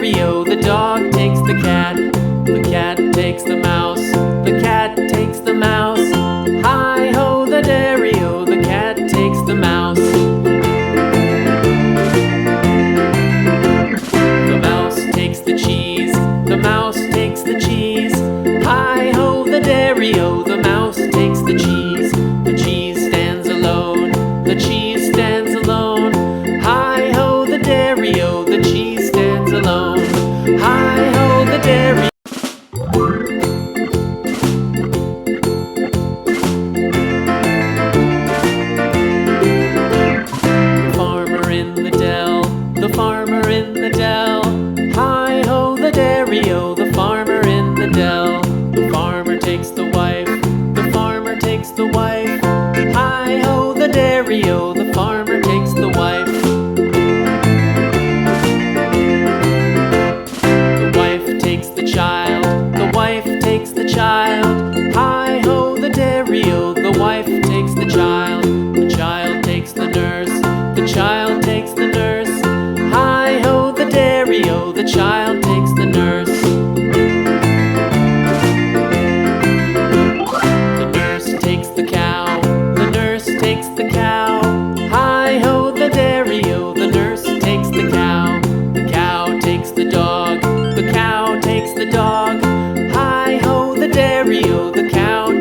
dairy-o, the dog takes the cat takes the mouse, the cat takes the mouse. Hi-ho, the dairy-o, the cat takes the mouse. The mouse takes the cheese, the mouse takes the cheese. Hi-ho, the dairy-o, the mouse takes the cheese. The cheese stands alone, the cheese stands alone. Hi-ho, the dairy-o, the cheese stands alone. Hi-ho, the dairy. The farmer in the dell, the farmer in the dell. Hi-ho, the dairy-o, the farmer in the dell. The farmer takes the wife, the farmer takes the wife. Hi-ho, the dairy-o, the farmer takes the wife. The wife takes the child, the wife takes the child. Hi-ho, the dairy-o, the wife takes the child. The child takes the nurse, the child takes the nurse. Hi-ho, the dairy-o, the child takes the nurse. The nurse takes the cow, the nurse takes the cow. Hi-ho, the dairy-o, the nurse takes the cow. The cow takes the dog, the cow takes the dog. Hi-ho, the dairy-o, the cow